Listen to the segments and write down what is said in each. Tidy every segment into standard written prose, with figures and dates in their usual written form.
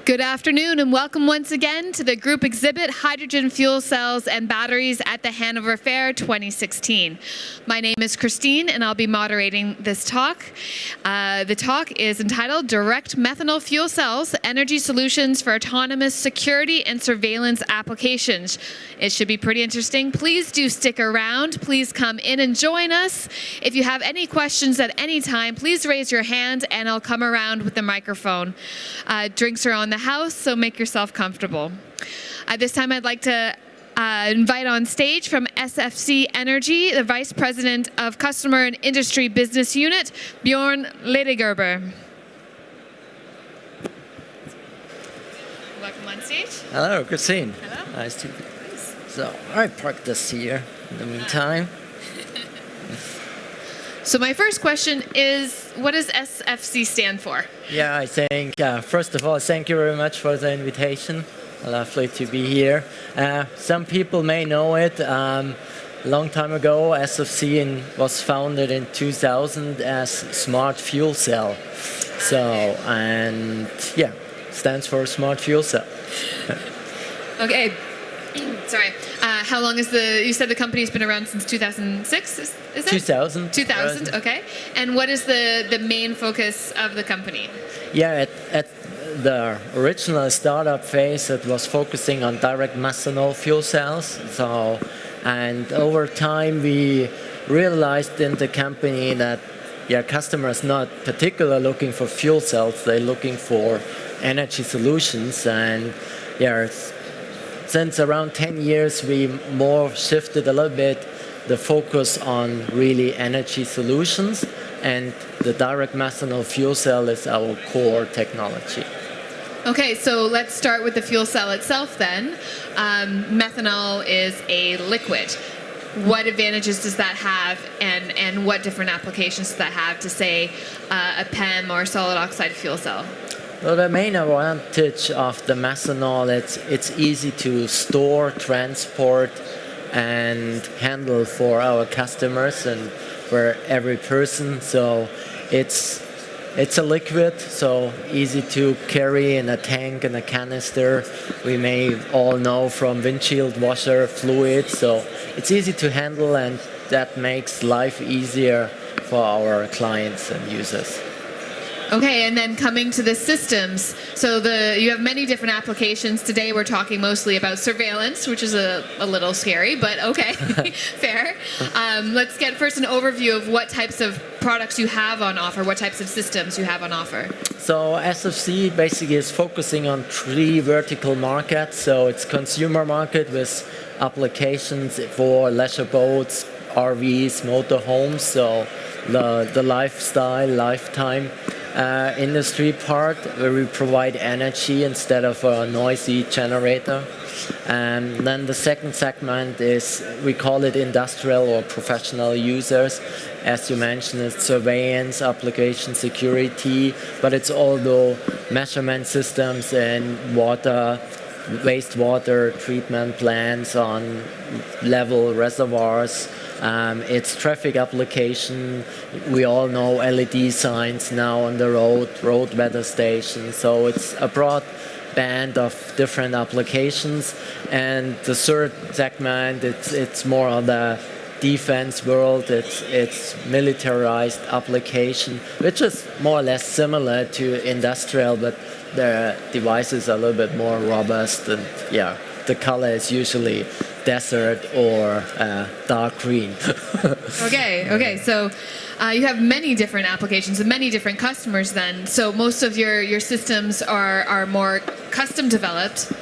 Good afternoon and welcome once again to the group exhibit Hydrogen Fuel Cells and Batteries at the Hanover Fair 2016. My name is Christine and I'll be moderating this talk. The talk is entitled Direct Methanol Fuel Cells, Energy Solutions for Autonomous Security and Surveillance Applications. It should be pretty interesting. Please do stick around. Please come in and join us. If you have any questions at any time, please raise your hand and I'll come around with the microphone. Drinks are on the house, so make yourself comfortable. At this time, I'd like to invite on stage from SFC Energy, the Vice President of Customer and Industry Business Unit, Björn Ledergerber. Welcome on stage. Hello, Christine. Hello. Nice to meet you. So, I parked this here in the meantime. So my first question is, what does SFC stand for? Yeah, I think, first of all, thank you very much for the invitation. Lovely to be here. Some people may know it. A long time ago, SFC was founded in 2000 as Smart Fuel Cell. So, and yeah, stands for Smart Fuel Cell. Okay. Sorry. How long is you said the company's been around since 2006, is it? 2000. 2000, okay. And what is the main focus of the company? Yeah, at the original startup phase, it was focusing on direct methanol fuel cells. So, and over time, we realized in the company that customers not particularly looking for fuel cells, they're looking for energy solutions. And since around 10 years, we more shifted a little bit the focus on really energy solutions, and the direct methanol fuel cell is our core technology. Okay, so let's start with the fuel cell itself then. Methanol is a liquid. What advantages does that have, and what different applications does that have to, say, a PEM or solid oxide fuel cell? Well, the main advantage of the methanol, it's easy to store, transport, and handle for our customers and for every person. So it's a liquid, so easy to carry in a tank and a canister. We may all know from windshield washer fluid. So it's easy to handle, and that makes life easier for our clients and users. Okay, and then coming to the systems, so you have many different applications. Today we're talking mostly about surveillance, which is a little scary, but okay, fair. Let's get first an overview of what types of products you have on offer, what types of systems you have on offer. So SFC basically is focusing on 3 vertical markets. So it's consumer market with applications for leisure boats, RVs, motorhomes, so the lifetime. Industry part, where we provide energy instead of a noisy generator. And then the second segment is, we call it industrial or professional users. As you mentioned, it's surveillance, application security, but it's also measurement systems in water, wastewater treatment plants on level reservoirs. It's traffic application. We all know LED signs now on the road weather stations. So it's a broad band of different applications. And the third segment, it's more on the defense world. It's militarized application, which is more or less similar to industrial, but the devices are a little bit more robust, and the color is usually desert or dark green. Okay. So you have many different applications and many different customers then. So most of your systems are more custom developed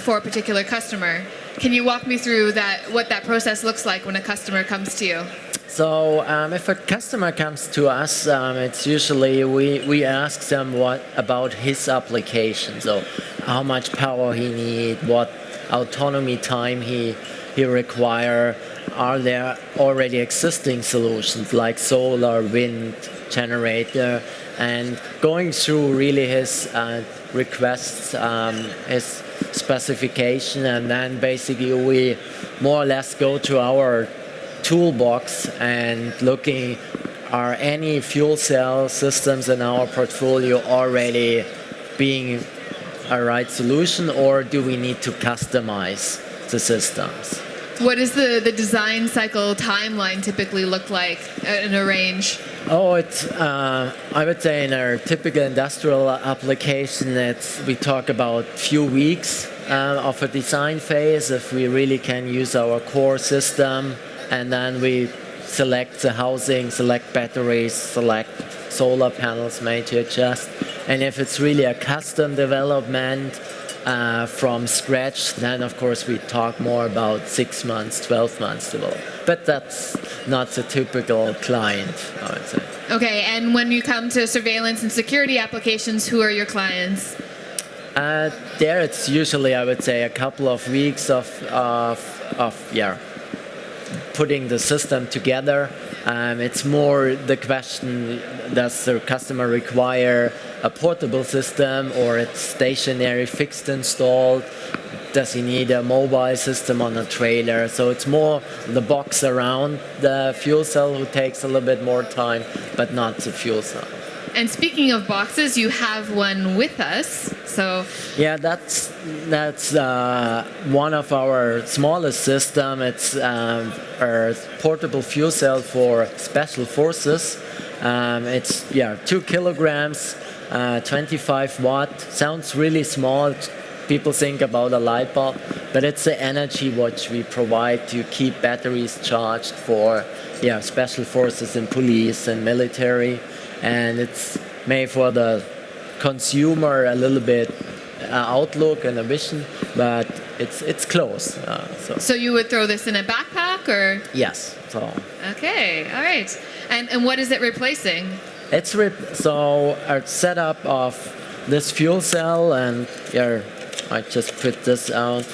for a particular customer. Can you walk me through what that process looks like when a customer comes to you? So if a customer comes to us, it's usually we ask them what about his application. So how much power he needs, what autonomy time he require. Are there already existing solutions like solar, wind, generator, and going through really his requests, his specification, and then basically we more or less go to our toolbox and looking, are any fuel cell systems in our portfolio already being a right solution, or do we need to customize the systems? What does the design cycle timeline typically look like in a range? Oh, it's I would say in our typical industrial application, we talk about few weeks of a design phase if we really can use our core system, and then we select the housing, select batteries, select solar panels made to adjust. And if it's really a custom development from scratch, then of course we talk more about 6 months, 12 months development. But that's not the typical client, I would say. Okay, and when you come to surveillance and security applications, who are your clients? There it's usually, I would say, a couple of weeks of putting the system together. It's more the question, does the customer require a portable system, or it's stationary fixed installed? Does he need a mobile system on a trailer? So it's more the box around the fuel cell who takes a little bit more time, but not the fuel cell. And speaking of boxes, you have one with us. So yeah, that's one of our smallest system. It's our portable fuel cell for special forces. It's 2 kilograms, 25 watt. Sounds really small. People think about a light bulb, but it's the energy which we provide to keep batteries charged for special forces and police and military. And it's made for the consumer a little bit outlook and a vision, but it's close. So you would throw this in a backpack, or? Yes. So. Okay. All right. And what is it replacing? It's so our setup of this fuel cell, and here I just put this out.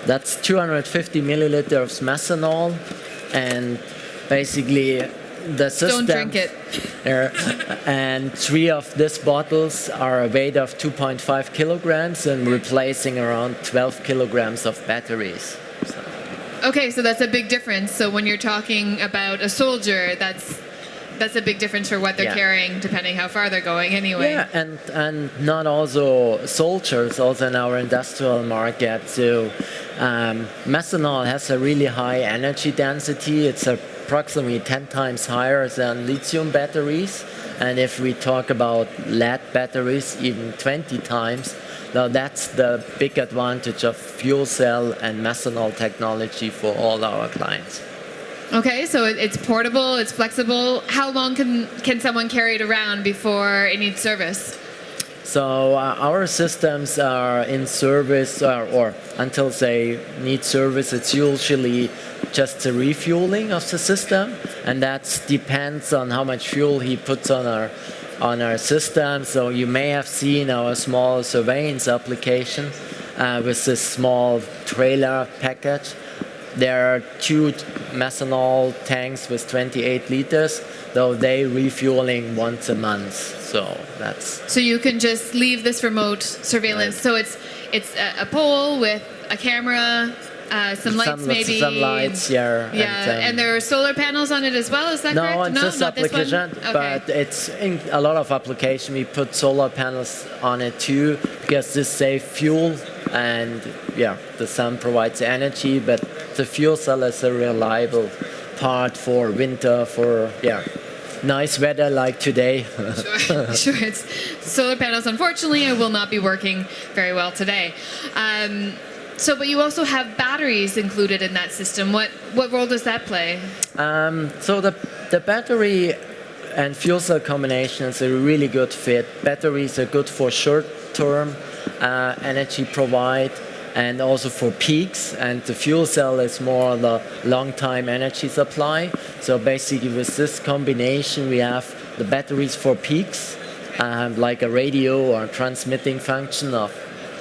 That's 250 milliliters of methanol, and basically the system. Don't drink it. And 3 of these bottles are a weight of 2.5 kilograms and replacing around 12 kilograms of batteries. So. Okay, so that's a big difference. So when you're talking about a soldier, that's a big difference for what they're carrying, depending how far they're going anyway. Yeah, and not also soldiers, also in our industrial market. So methanol has a really high energy density. It's approximately 10 times higher than lithium batteries. And if we talk about lead batteries, even 20 times. Now that's the big advantage of fuel cell and methanol technology for all our clients. Okay, so it's portable, it's flexible. How long can someone carry it around before it needs service? So our systems are in service, or until they need service, it's usually just the refueling of the system, and that depends on how much fuel he puts on our system. So you may have seen our small surveillance application with this small trailer package. There are 2 methanol tanks with 28 liters, though they refueling once a month. So you can just leave this remote surveillance. Right. So it's a pole with a camera, some lights maybe. Some lights, yeah. And there are solar panels on it as well. Is that correct? No, it's just application, but it's in a lot of application. We put solar panels on it too, because this saves fuel. And the sun provides energy, but the fuel cell is a reliable part for winter, for nice weather like today. Sure. It's solar panels, unfortunately, will not be working very well today. But you also have batteries included in that system. What role does that play? So the battery and fuel cell combination is a really good fit. Batteries are good for short-term energy provide, and also for peaks, and the fuel cell is more the long-time energy supply. So basically with this combination we have the batteries for peaks, like a radio or transmitting function of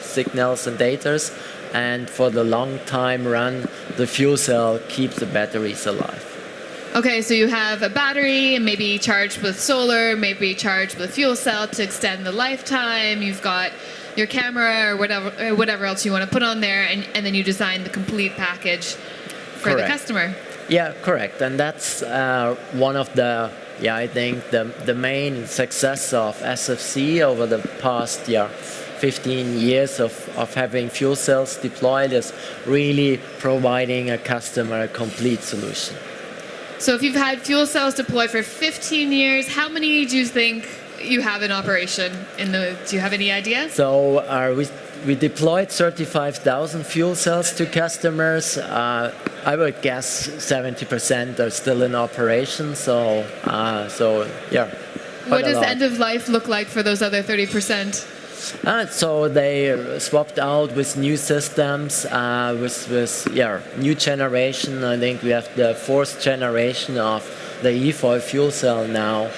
signals and datas, and for the long-time run the fuel cell keeps the batteries alive. Okay, so you have a battery, maybe charged with solar, maybe charged with fuel cell to extend the lifetime. You've got your camera or whatever else you want to put on there, and then you design the complete package for the customer. Yeah, correct. And that's one of the I think the main success of SFC over the past 15 years of having fuel cells deployed is really providing a customer a complete solution. So if you've had fuel cells deployed for 15 years, how many do you think you have in operation? Do you have any idea? So we deployed 35,000 fuel cells to customers. I would guess 70% are still in operation. So yeah. What does end of life look like for those other 30%? So they swapped out with new systems, with new generation. I think we have the 4th generation of the E-foil fuel cell now,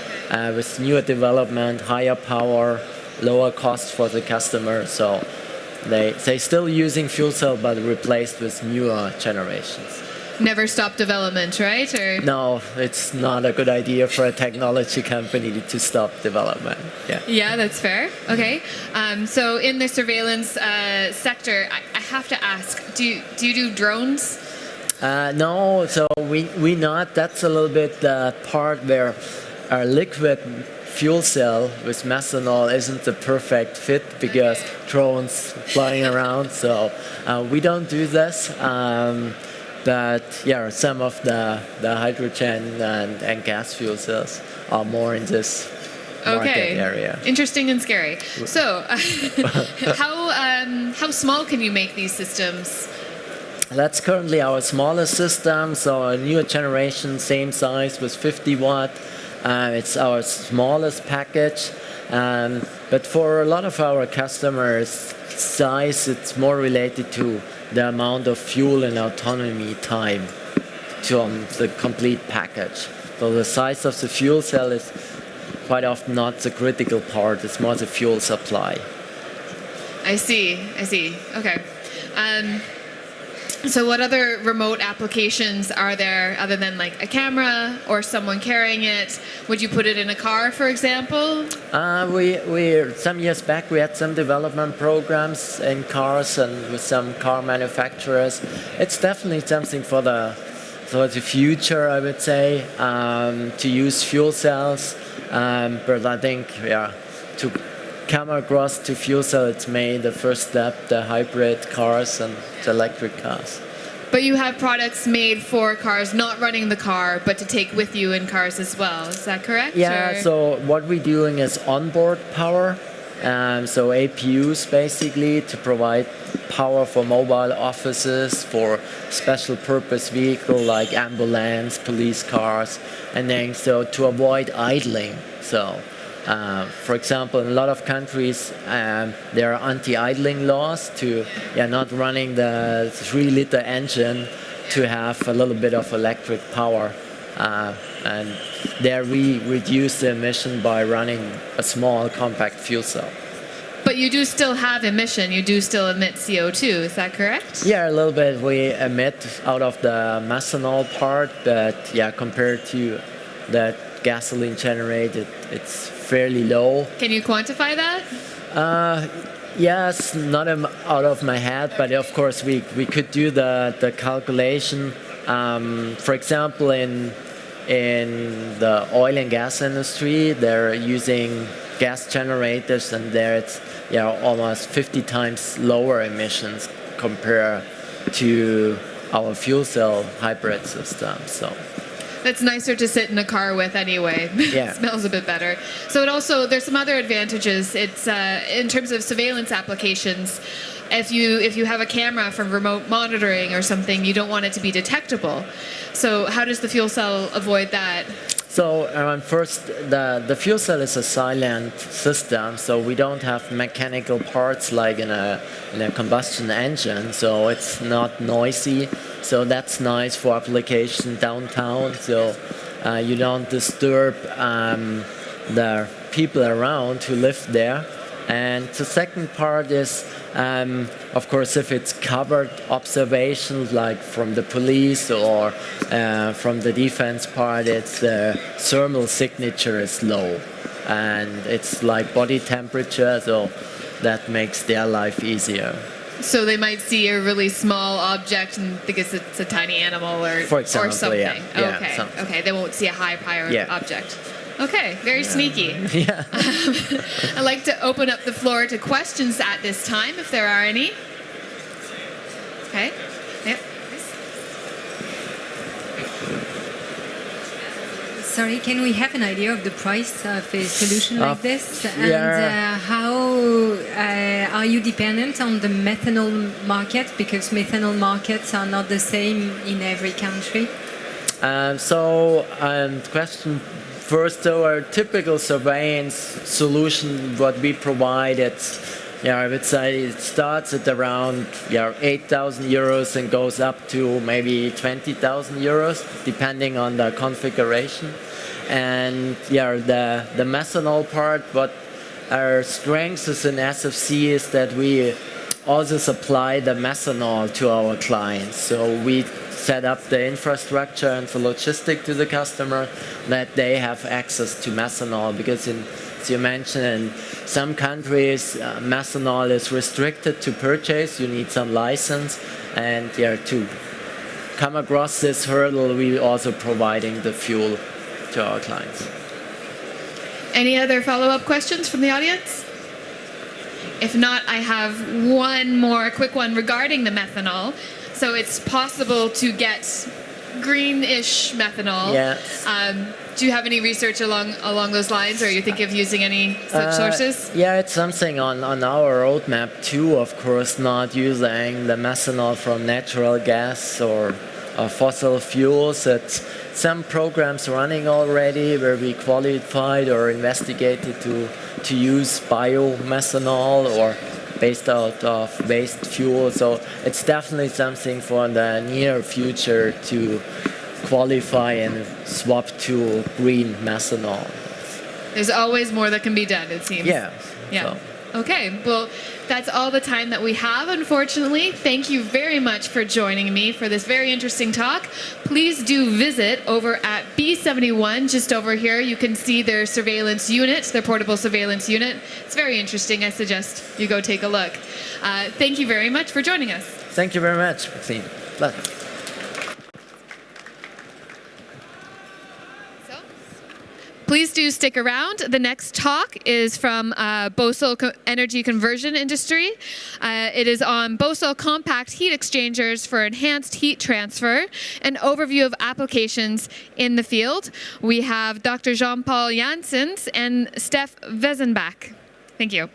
with newer development, higher power, lower cost for the customer. So they still using fuel cell, but replaced with newer generations. Never stop development, right? Or? No, it's not a good idea for a technology company to stop development. Yeah, that's fair. Okay. So in the surveillance sector, I have to ask, do you do drones? No, so we not. That's a little bit the part where our liquid fuel cell with methanol isn't the perfect fit because drones flying around. So we don't do this. But some of the hydrogen and gas fuel cells are more in this market area. Interesting and scary. So how small can you make these systems? That's currently our smallest system. So a newer generation, same size with 50 watt. It's our smallest package. But for a lot of our customers, size, it's more related to the amount of fuel and autonomy time to the complete package. So the size of the fuel cell is quite often not the critical part, it's more the fuel supply. I see. Okay. So what other remote applications are there other than like a camera or someone carrying it? Would you put it in a car, for example? We some years back we had some development programs in cars and with some car manufacturers. It's definitely something for the future, I would say, to use fuel cells. But I think to come across to fuel cell, it's made the first step, the hybrid cars and the electric cars. But you have products made for cars, not running the car, but to take with you in cars as well. Is that correct? Yeah, or? So what we're doing is onboard power. So APUs basically to provide power for mobile offices, for special purpose vehicle like ambulance, police cars, and then so to avoid idling. So for example, in a lot of countries, there are anti-idling laws to not running the 3-liter engine to have a little bit of electric power. And there we reduce the emission by running a small compact fuel cell. But you do still have emission, you do still emit CO2, is that correct? Yeah, a little bit we emit out of the methanol part, but compared to that gasoline generated, it's fairly low. Can you quantify that? Yes, not out of my head, but of course we could do the calculation. For example, in the oil and gas industry, they're using gas generators, and there it's almost 50 times lower emissions compared to our fuel cell hybrid system. So. That's nicer to sit in a car with anyway. Yeah. It smells a bit better. So it also, there's some other advantages. It's in terms of surveillance applications. If you have a camera for remote monitoring or something, you don't want it to be detectable. So how does the fuel cell avoid that? So first, the fuel cell is a silent system, so we don't have mechanical parts like in a combustion engine, so it's not noisy. So that's nice for application downtown. So you don't disturb the people around who live there. And the second part is, of course, if it's covered observations like from the police or from the defense part, it's the thermal signature is low. And it's like body temperature, so that makes their life easier. So they might see a really small object and think it's a tiny animal or, For example, or something. yeah. Okay. Something. Okay. They won't see a high power object. Okay. Very sneaky. Yeah. I'd like to open up the floor to questions at this time, if there are any. Okay. Yep. Sorry, can we have an idea of the price of a solution like this? And how are you dependent on the methanol market? Because methanol markets are not the same in every country. Question first, though, our typical surveillance solution, what we provide, I would say it starts at around 8,000 euros and goes up to maybe 20,000 euros, depending on the configuration. And the methanol part, what our strength is in SFC is that we also supply the methanol to our clients. So we set up the infrastructure and the logistic to the customer that they have access to methanol, because as you mentioned, in some countries methanol is restricted to purchase. You need some license, and to come across this hurdle, we also providing the fuel to our clients. Any other follow-up questions from the audience? If not, I have one more quick one regarding the methanol. So it's possible to get greenish methanol. Yes. Do you have any research along those lines, or are you thinking of using any such sources? Yeah, it's something on our roadmap too, of course, not using the methanol from natural gas or fossil fuels. It's some programs running already where we qualified or investigated to use biomethanol or based out of waste fuel. So it's definitely something for the near future to qualify and swap to green methanol. There's always more that can be done, it seems. Yeah. Yeah. So. Okay, well, that's all the time that we have, unfortunately. Thank you very much for joining me for this very interesting talk. Please do visit over at B71, just over here. You can see their surveillance unit, their portable surveillance unit. It's very interesting. I suggest you go take a look. Thank you very much for joining us. Thank you very much, Maxine. Please do stick around. The next talk is from Bosal Energy Conversion Industry. It is on Bosal compact heat exchangers for enhanced heat transfer, an overview of applications in the field. We have Dr. Jean-Paul Janssens and Steph Wezenbach. Thank you.